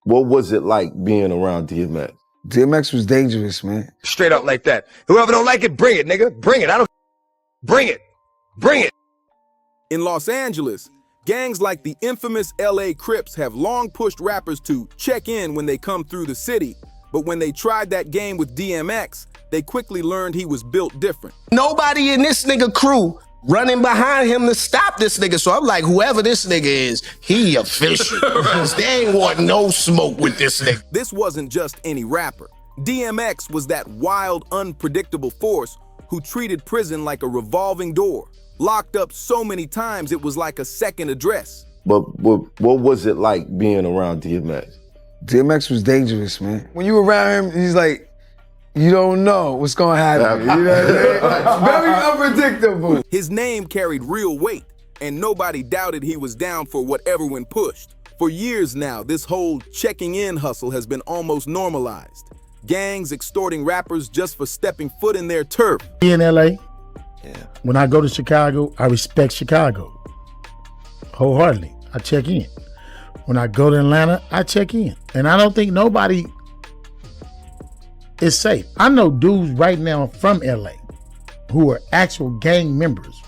What was it like being around DMX? DMX was dangerous, man. Straight up like that. Whoever don't like it, bring it, nigga. Bring it. I don't. Bring it. Bring it. In Los Angeles, gangs like the infamous LA Crips have long pushed rappers to check in when they come through the city. But when they tried that game with DMX, they quickly learned he was built different. Nobody in this nigga crew running behind him to stop this nigga. So I'm like, whoever this nigga is, he official. They ain't want no smoke with this nigga. This wasn't just any rapper. DMX was that wild, unpredictable force who treated prison like a revolving door. Locked up so many times it was like a second address. But what was it like being around DMX? DMX was dangerous, man. When you around him, he's like, you don't know what's gonna happen. You know what I mean? Very unpredictable. His name carried real weight, and nobody doubted he was down for whatever when pushed. For years now, this whole checking in hustle has been almost normalized. Gangs extorting rappers just for stepping foot in their turf. In LA, when I go to Chicago, I respect Chicago wholeheartedly. I check in. When I go to Atlanta, I check in. And I don't think nobody is safe. I know dudes right now from LA who are actual gang members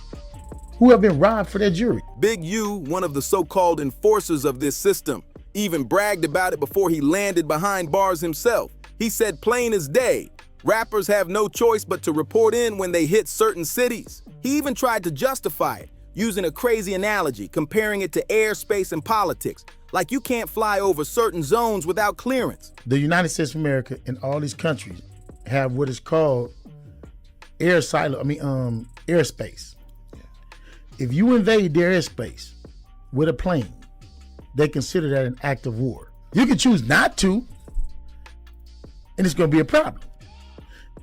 who have been robbed for their jewelry. Big U, one of the so-called enforcers of this system, even bragged about it before he landed behind bars himself. He said plain as day, rappers have no choice but to report in when they hit certain cities. He even tried to justify it, using a crazy analogy, comparing it to airspace and politics. Like you can't fly over certain zones without clearance. The United States of America and all these countries have what is called airspace. If you invade their airspace with a plane, they consider that an act of war. You can choose not to, and it's gonna be a problem.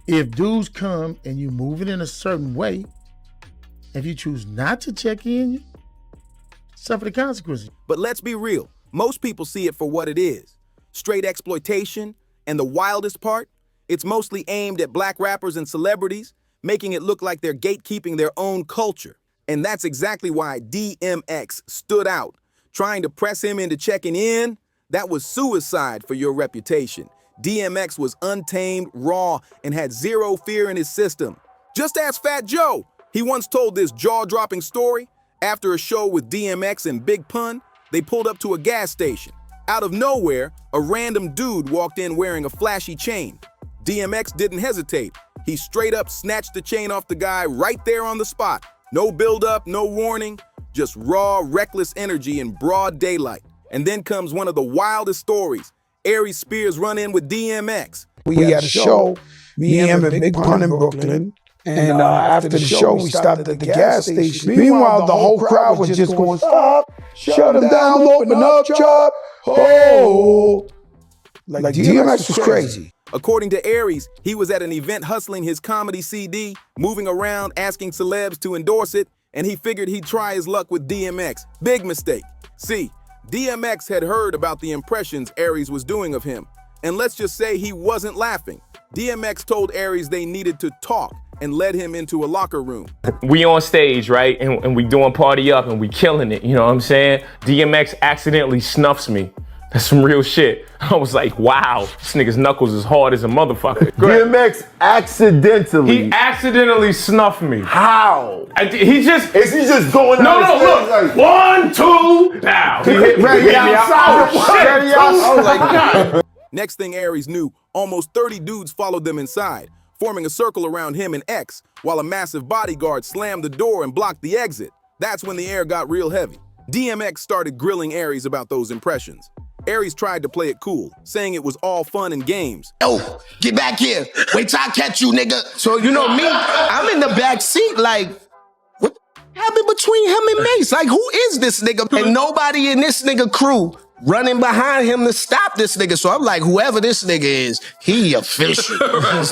If dudes come and you move it in a certain way, if you choose not to check in, you suffer the consequences. But let's be real, most people see it for what it is. Straight exploitation, and the wildest part, it's mostly aimed at black rappers and celebrities, making it look like they're gatekeeping their own culture. And that's exactly why DMX stood out. Trying to press him into checking in, that was suicide for your reputation. DMX was untamed, raw, and had zero fear in his system. Just ask Fat Joe. He once told this jaw-dropping story. After a show with DMX and Big Pun, they pulled up to a gas station. Out of nowhere, a random dude walked in wearing a flashy chain. DMX didn't hesitate. He straight up snatched the chain off the guy right there on the spot. No build-up, no warning, just raw, reckless energy in broad daylight. And then comes one of the wildest stories. Aries Spears run in with DMX. We had a show, me, him, and Big Pun in Brooklyn. And after the show, we stopped at the gas station. Meanwhile, the whole crowd was just going, stop, shut him down, open up, chop, oh. Like DMX was crazy. According to Aries, he was at an event hustling his comedy CD, moving around, asking celebs to endorse it, and he figured he'd try his luck with DMX. Big mistake. See, DMX had heard about the impressions Aries was doing of him. And let's just say he wasn't laughing. DMX told Aries they needed to talk and led him into a locker room. We on stage, right? And we doing Party Up and we killing it, you know what I'm saying? DMX accidentally snuffs me. That's some real shit. I was like, wow, this nigga's knuckles is hard as a motherfucker. DMX accidentally. He accidentally snuffed me. How? He just. Is he just going No, out? look. Like, 1, 2, pow. He hit me. Ready outside. Ready outside. Next thing Aries knew, almost 30 dudes followed them inside, forming a circle around him and X, while a massive bodyguard slammed the door and blocked the exit. That's when the air got real heavy. DMX started grilling Aries about those impressions. Aries tried to play it cool, saying it was all fun and games. Yo, get back here. Wait till I catch you, nigga. So, you know me, I'm in the back seat like, what happened between him and Mace? Like, who is this nigga? And nobody in this nigga crew running behind him to stop this nigga. So I'm like, whoever this nigga is, he official.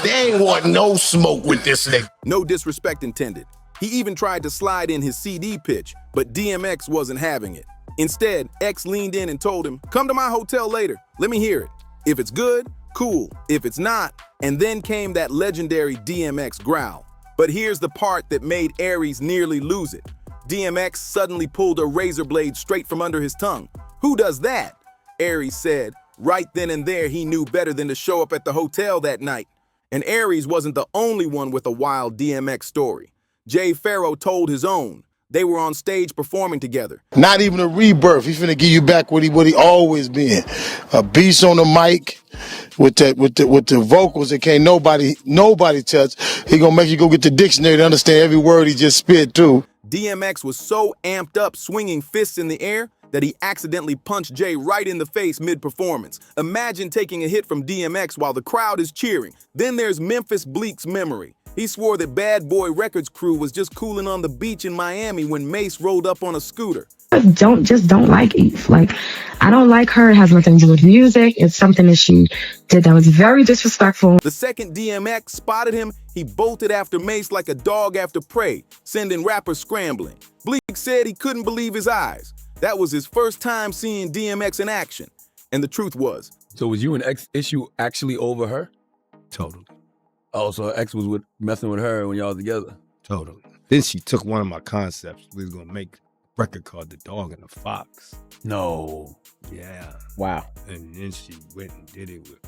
They ain't want no smoke with this nigga. No disrespect intended. He even tried to slide in his CD pitch, but DMX wasn't having it. Instead, X leaned in and told him, come to my hotel later, let me hear it. If it's good, cool. If it's not, and then came that legendary DMX growl. But here's the part that made Aries nearly lose it. DMX suddenly pulled a razor blade straight from under his tongue. Who does that? Aries said, Right then and there, he knew better than to show up at the hotel that night. And Aries wasn't the only one with a wild DMX story. Jay Pharoah told his own. They were on stage performing together. Not even a rebirth. He's finna give you back what he always been. A beast on the mic with the vocals that can't nobody touch. He gonna make you go get the dictionary to understand every word he just spit too. DMX was so amped up swinging fists in the air that he accidentally punched Jay right in the face mid-performance. Imagine taking a hit from DMX while the crowd is cheering. Then there's Memphis Bleek's memory. He swore that Bad Boy Records crew was just cooling on the beach in Miami when Mace rolled up on a scooter. I don't like Eve. Like, I don't like her. It has nothing to do with music. It's something that she did that was very disrespectful. The second DMX spotted him, he bolted after Mace like a dog after prey, sending rappers scrambling. Bleek said he couldn't believe his eyes. That was his first time seeing DMX in action. And the truth was. So was you and X issue actually over her? Totally. Oh, so X was messing with her when y'all was together? Totally. Then she took one of my concepts. We was gonna make a record called The Dog and the Fox. No. Yeah. Wow. And then she went and did it with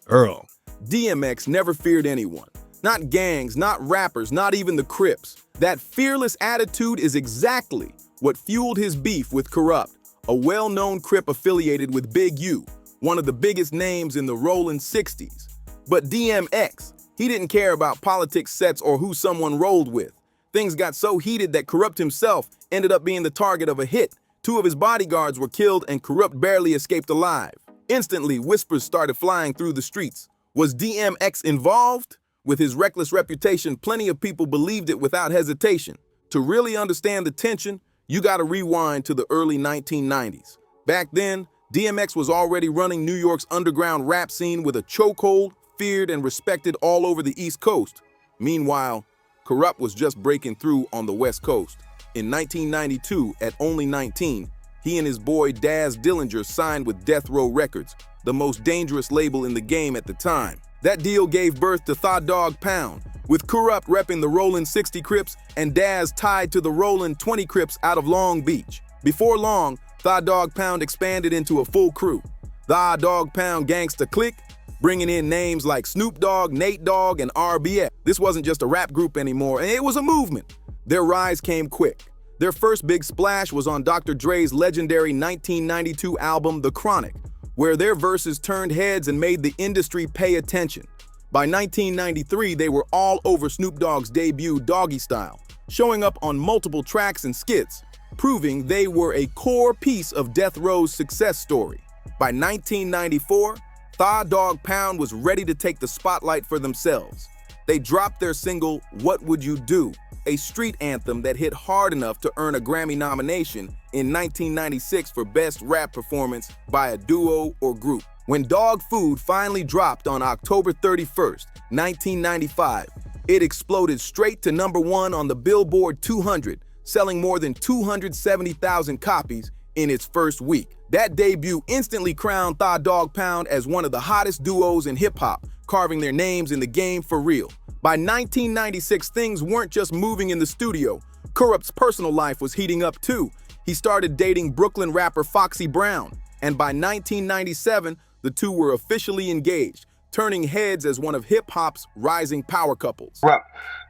Earl. DMX never feared anyone. Not gangs, not rappers, not even the Crips. That fearless attitude is exactly what fueled his beef with Corrupt, a well-known Crip affiliated with Big U, one of the biggest names in the rolling 60s. But DMX, he didn't care about politics sets or who someone rolled with. Things got so heated that Corrupt himself ended up being the target of a hit. 2 of his bodyguards were killed and Corrupt barely escaped alive. Instantly, whispers started flying through the streets. Was DMX involved? With his reckless reputation, plenty of people believed it without hesitation. To really understand the tension, you gotta rewind to the early 1990s. Back then, DMX was already running New York's underground rap scene with a chokehold, feared and respected all over the East Coast. Meanwhile, Corrupt was just breaking through on the West Coast. In 1992, at only 19, he and his boy Daz Dillinger signed with Death Row Records, the most dangerous label in the game at the time. That deal gave birth to Thaw Dog Pound, with Corrupt repping the Rollin' 60 Crips and Daz tied to the Rollin' 20 Crips out of Long Beach. Before long, Thaw Dog Pound expanded into a full crew. Thaw Dog Pound Gangsta Clique, bringing in names like Snoop Dogg, Nate Dogg, and RBF. This wasn't just a rap group anymore, and it was a movement. Their rise came quick. Their first big splash was on Dr. Dre's legendary 1992 album, The Chronic, where their verses turned heads and made the industry pay attention. By 1993, they were all over Snoop Dogg's debut, Doggy Style, showing up on multiple tracks and skits, proving they were a core piece of Death Row's success story. By 1994, Thaw Dog Pound was ready to take the spotlight for themselves. They dropped their single, What Would You Do?, a street anthem that hit hard enough to earn a Grammy nomination in 1996 for Best Rap Performance by a Duo or Group. When Dog Food finally dropped on October 31st, 1995, it exploded straight to #1 on the Billboard 200, selling more than 270,000 copies in its first week. That debut instantly crowned Thaw Dog Pound as one of the hottest duos in hip-hop, carving their names in the game for real. By 1996, things weren't just moving in the studio. Corrupt's personal life was heating up too. He started dating Brooklyn rapper Foxy Brown, and by 1997, the two were officially engaged, turning heads as one of hip-hop's rising power couples. Well,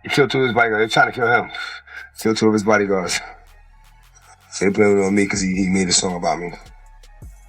he killed 2 of his bodyguards. They're trying to kill him. Killed 2 of his bodyguards. They blamed it on me because he made a song about me.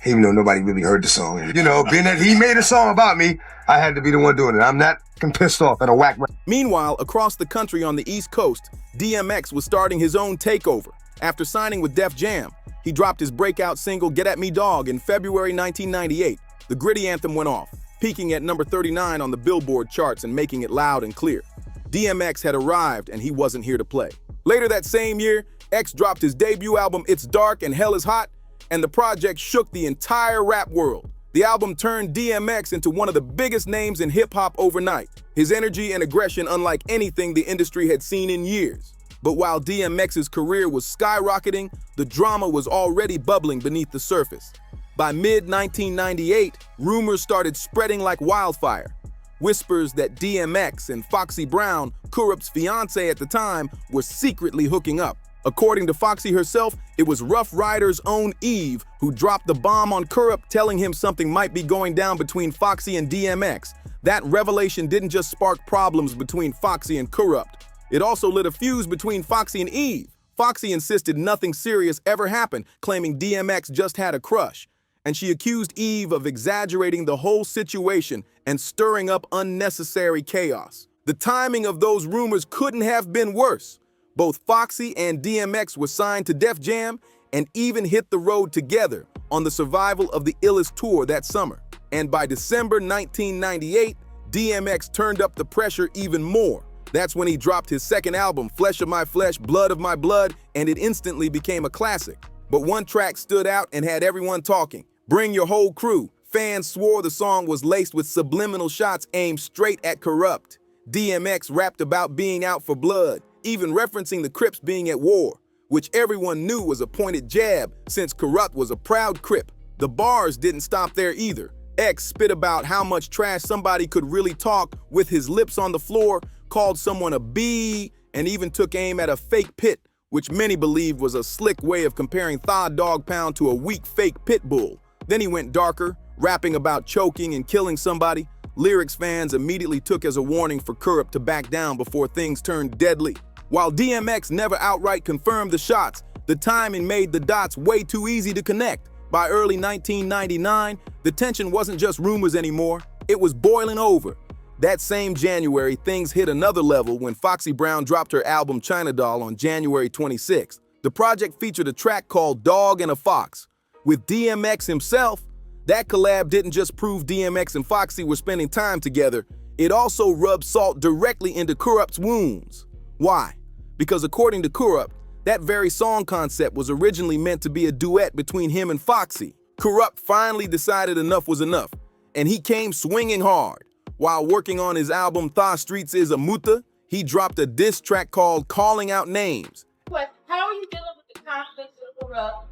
Even though nobody really heard the song. And, you know, being that he made a song about me, I had to be the one doing it. I'm not pissed off at a whack. Meanwhile, across the country on the East Coast, DMX was starting his own takeover. After signing with Def Jam, he dropped his breakout single, Get At Me Dog, in February 1998. The gritty anthem went off, peaking at number 39 on the Billboard charts and making it loud and clear. DMX had arrived and he wasn't here to play. Later that same year, X dropped his debut album, It's Dark and Hell Is Hot, and the project shook the entire rap world. The album turned DMX into one of the biggest names in hip-hop overnight. His energy and aggression unlike anything the industry had seen in years. But while DMX's career was skyrocketing, the drama was already bubbling beneath the surface. By mid-1998, rumors started spreading like wildfire. Whispers that DMX and Foxy Brown, Corrupt's fiancé at the time, were secretly hooking up. According to Foxy herself, it was Rough Rider's own Eve who dropped the bomb on Kurupt, telling him something might be going down between Foxy and DMX. That revelation didn't just spark problems between Foxy and Kurupt. It also lit a fuse between Foxy and Eve. Foxy insisted nothing serious ever happened, claiming DMX just had a crush. And she accused Eve of exaggerating the whole situation and stirring up unnecessary chaos. The timing of those rumors couldn't have been worse. Both Foxy and DMX were signed to Def Jam and even hit the road together on the Survival of the Illest tour that summer. And by December 1998, DMX turned up the pressure even more. That's when he dropped his second album, Flesh of My Flesh, Blood of My Blood, and it instantly became a classic. But one track stood out and had everyone talking. Bring Your Whole Crew. Fans swore the song was laced with subliminal shots aimed straight at Kurupt. DMX rapped about being out for blood, even referencing the Crips being at war, which everyone knew was a pointed jab since Kurupt was a proud Crip. The bars didn't stop there either. X spit about how much trash somebody could really talk with his lips on the floor, called someone a bee, and even took aim at a fake pit, which many believed was a slick way of comparing Thaw Dog Pound to a weak fake pit bull. Then he went darker, rapping about choking and killing somebody. Lyrics fans immediately took as a warning for Kurupt to back down before things turned deadly. While DMX never outright confirmed the shots, the timing made the dots way too easy to connect. By early 1999, the tension wasn't just rumors anymore, it was boiling over. That same January, things hit another level when Foxy Brown dropped her album China Doll on January 26th. The project featured a track called Dog and a Fox. With DMX himself, that collab didn't just prove DMX and Foxy were spending time together, it also rubbed salt directly into Kurupt's wounds. Why? Because according to Kurupt, that very song concept was originally meant to be a duet between him and Foxy. Kurupt finally decided enough was enough, and he came swinging hard. While working on his album Thaw Streets Is a Muta, he dropped a diss track called Calling Out Names. But how are you dealing with the conflicts with Kurupt?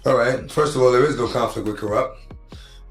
All right, first of all, there is no conflict with Kurupt.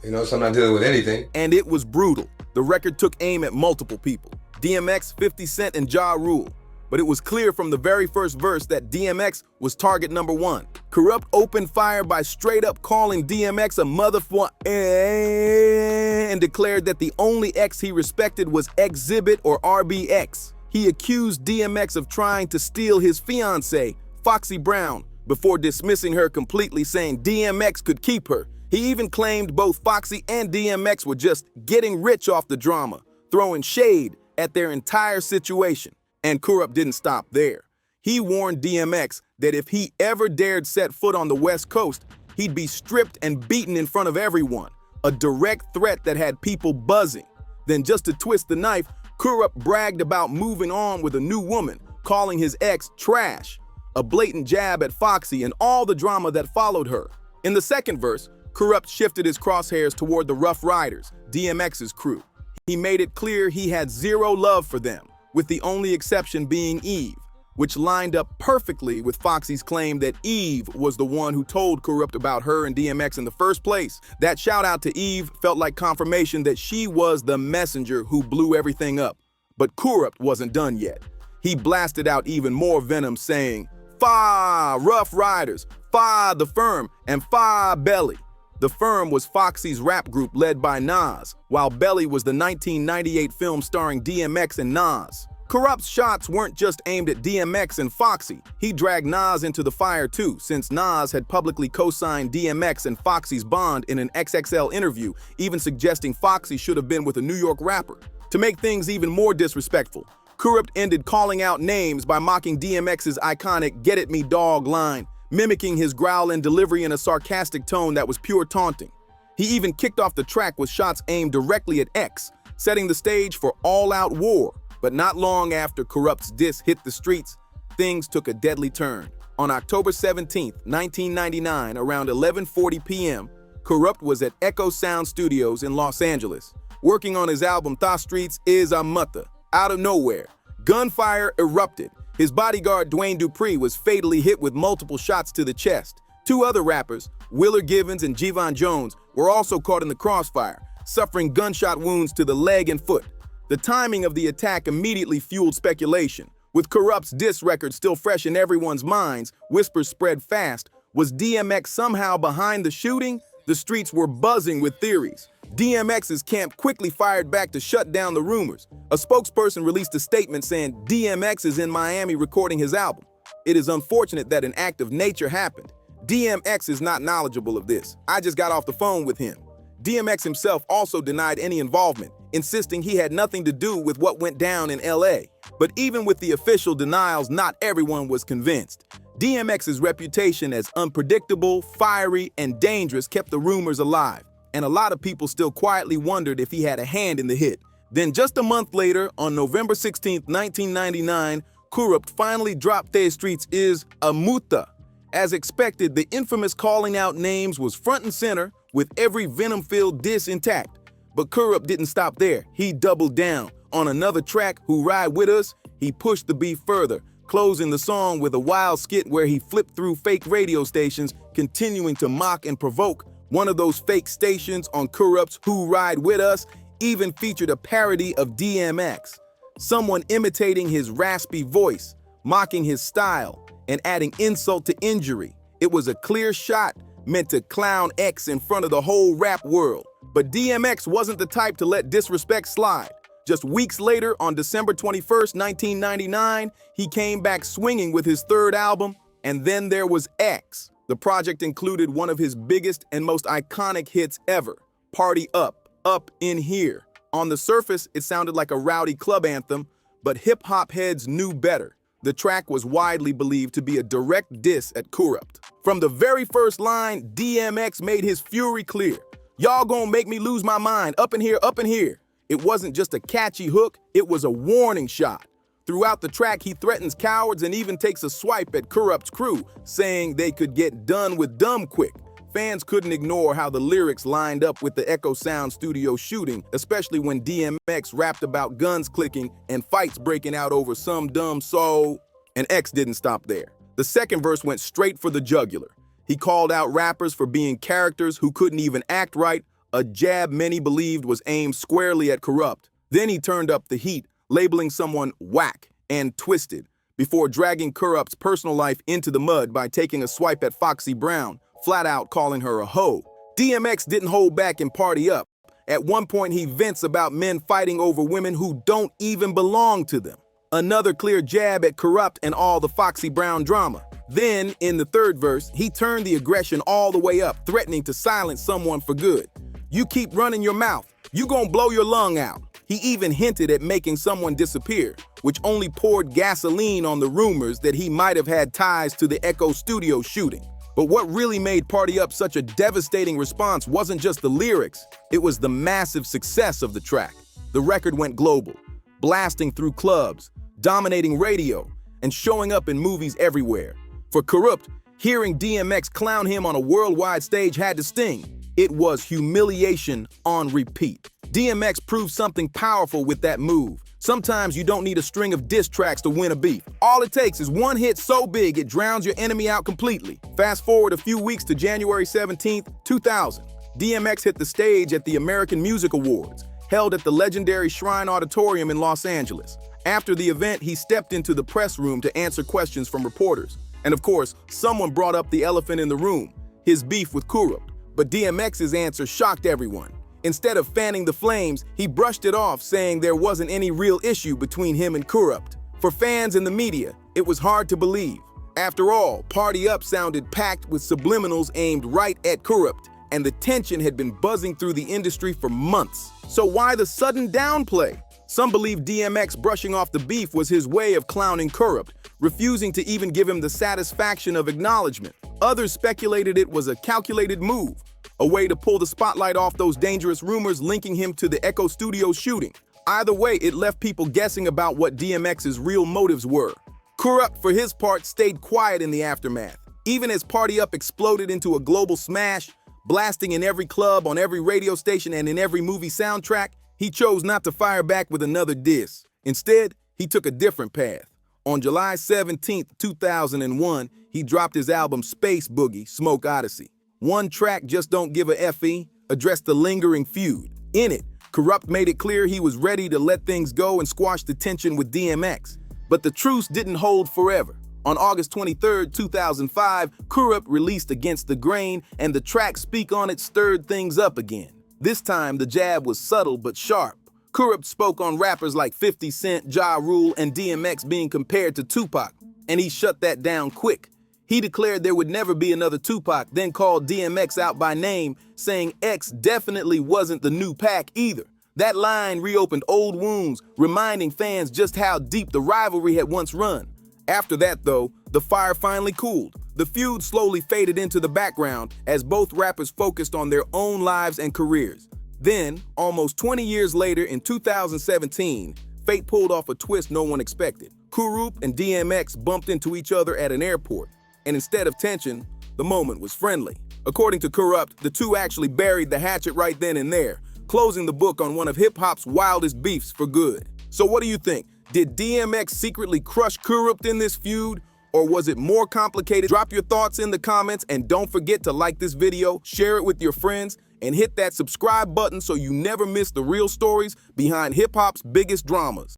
You know, so I'm not dealing with anything. And it was brutal. The record took aim at multiple people. DMX, 50 Cent, and Ja Rule. But it was clear from the very first verse that DMX was target number one. Kurupt opened fire by straight up calling DMX a motherfucker and declared that the only X he respected was Exhibit or RBX. He accused DMX of trying to steal his fiancée, Foxy Brown, before dismissing her completely, saying DMX could keep her. He even claimed both Foxy and DMX were just getting rich off the drama, throwing shade at their entire situation. And Kurupt didn't stop there. He warned DMX that if he ever dared set foot on the West Coast, he'd be stripped and beaten in front of everyone, a direct threat that had people buzzing. Then just to twist the knife, Kurupt bragged about moving on with a new woman, calling his ex trash, a blatant jab at Foxy and all the drama that followed her. In the second verse, Kurupt shifted his crosshairs toward the Rough Riders, DMX's crew. He made it clear he had zero love for them, with the only exception being Eve, which lined up perfectly with Foxy's claim that Eve was the one who told Kurupt about her and DMX in the first place. That shout out to Eve felt like confirmation that she was the messenger who blew everything up. But Kurupt wasn't done yet. He blasted out even more venom, saying, "Fa Rough Riders, Fa the Firm, and Fa Belly." The Firm was Foxy's rap group led by Nas, while Belly was the 1998 film starring DMX and Nas. Kurupt's shots weren't just aimed at DMX and Foxy. He dragged Nas into the fire too, since Nas had publicly co-signed DMX and Foxy's bond in an XXL interview, even suggesting Foxy should have been with a New York rapper. To make things even more disrespectful, Kurupt ended calling out names by mocking DMX's iconic "Get at me, dog" line, mimicking his growl and delivery in a sarcastic tone that was pure taunting. He even kicked off the track with shots aimed directly at X, setting the stage for all-out war. But not long after Kurupt's diss hit the streets, things took a deadly turn. On October 17, 1999, around 11:40 p.m., Kurupt was at Echo Sound Studios in Los Angeles, working on his album Thaw Streets Is a Muta. Out of nowhere, gunfire erupted. His bodyguard, Dwayne Dupree, was fatally hit with multiple shots to the chest. Two other rappers, Willer Givens and Jevon Jones, were also caught in the crossfire, suffering gunshot wounds to the leg and foot. The timing of the attack immediately fueled speculation. With Corrupt's diss record still fresh in everyone's minds, whispers spread fast. Was DMX somehow behind the shooting? The streets were buzzing with theories. DMX's camp quickly fired back to shut down the rumors. A spokesperson released a statement saying DMX is in Miami recording his album. It is unfortunate that an act of nature happened. DMX is not knowledgeable of this. I just got off the phone with him. DMX himself also denied any involvement, insisting he had nothing to do with what went down in LA. But even with the official denials, not everyone was convinced. DMX's reputation as unpredictable, fiery, and dangerous kept the rumors alive, and a lot of people still quietly wondered if he had a hand in the hit. Then just a month later, on November 16, 1999, Corrupt finally dropped Their Streets is a Muta. As expected, the infamous calling out names was front and center, with every venom-filled diss intact. But Corrupt didn't stop there. He doubled down. On another track, Who Ride With Us, he pushed the beef further, closing the song with a wild skit where he flipped through fake radio stations, continuing to mock and provoke. One of those fake stations on Corrupt's Who Ride With Us even featured a parody of DMX, someone imitating his raspy voice, mocking his style, and adding insult to injury. It was a clear shot meant to clown X in front of the whole rap world. But DMX wasn't the type to let disrespect slide. Just weeks later, on December 21st, 1999, he came back swinging with his third album, and then there was X. The project included one of his biggest and most iconic hits ever, Party Up, Up in Here. On the surface, it sounded like a rowdy club anthem, but hip-hop heads knew better. The track was widely believed to be a direct diss at Corrupt. From the very first line, DMX made his fury clear. Y'all gonna make me lose my mind, up in here, up in here. It wasn't just a catchy hook, it was a warning shot. Throughout the track, he threatens cowards and even takes a swipe at Corrupt's crew, saying they could get done with dumb quick. Fans couldn't ignore how the lyrics lined up with the Echo Sound studio shooting, especially when DMX rapped about guns clicking and fights breaking out over some dumb soul. And X didn't stop there. The second verse went straight for the jugular. He called out rappers for being characters who couldn't even act right, a jab many believed was aimed squarely at Corrupt. Then he turned up the heat, labeling someone whack and twisted, before dragging Corrupt's personal life into the mud by taking a swipe at Foxy Brown, flat out calling her a hoe. DMX didn't hold back and Party Up. At one point, he vents about men fighting over women who don't even belong to them. Another clear jab at Corrupt and all the Foxy Brown drama. Then, in the third verse, he turned the aggression all the way up, threatening to silence someone for good. You keep running your mouth, you gonna blow your lung out. He even hinted at making someone disappear, which only poured gasoline on the rumors that he might have had ties to the Echo Studio shooting. But what really made Party Up such a devastating response wasn't just the lyrics, it was the massive success of the track. The record went global, blasting through clubs, dominating radio, and showing up in movies everywhere. For Corrupt, hearing DMX clown him on a worldwide stage had to sting. It was humiliation on repeat. DMX proved something powerful with that move. Sometimes you don't need a string of diss tracks to win a beef. All it takes is one hit so big it drowns your enemy out completely. Fast forward a few weeks to January 17th, 2000. DMX hit the stage at the American Music Awards, held at the legendary Shrine Auditorium in Los Angeles. After the event, he stepped into the press room to answer questions from reporters. And of course, someone brought up the elephant in the room, his beef with Corrupt. But DMX's answer shocked everyone. Instead of fanning the flames, he brushed it off, saying there wasn't any real issue between him and Corrupt. For fans and the media, it was hard to believe. After all, Party Up sounded packed with subliminals aimed right at Corrupt, and the tension had been buzzing through the industry for months. So why the sudden downplay? Some believe DMX brushing off the beef was his way of clowning Corrupt, refusing to even give him the satisfaction of acknowledgement. Others speculated it was a calculated move, a way to pull the spotlight off those dangerous rumors linking him to the Echo Studio shooting. Either way, it left people guessing about what DMX's real motives were. Corrupt, for his part, stayed quiet in the aftermath. Even as Party Up exploded into a global smash, blasting in every club, on every radio station, and in every movie soundtrack, he chose not to fire back with another diss. Instead, he took a different path. On July 17, 2001, he dropped his album Space Boogie, Smoke Odyssey. One track, Just Don't Give a F.E., addressed the lingering feud. In it, Corrupt made it clear he was ready to let things go and squash the tension with DMX. But the truce didn't hold forever. On August 23, 2005, Crips released Against the Grain, and the track Speak On It stirred things up again. This time, the jab was subtle but sharp. Crips spoke on rappers like 50 Cent, Ja Rule, and DMX being compared to Tupac, and he shut that down quick. He declared there would never be another Tupac, then called DMX out by name, saying X definitely wasn't the new Pac either. That line reopened old wounds, reminding fans just how deep the rivalry had once run. After that, though, the fire finally cooled. The feud slowly faded into the background as both rappers focused on their own lives and careers. Then, almost 20 years later in 2017, fate pulled off a twist no one expected. Crips and DMX bumped into each other at an airport, and instead of tension, the moment was friendly. According to Crips, the two actually buried the hatchet right then and there, closing the book on one of hip-hop's wildest beefs for good. So what do you think? Did DMX secretly crush Crips in this feud, or was it more complicated? Drop your thoughts in the comments, and don't forget to like this video, share it with your friends, and hit that subscribe button so you never miss the real stories behind hip-hop's biggest dramas.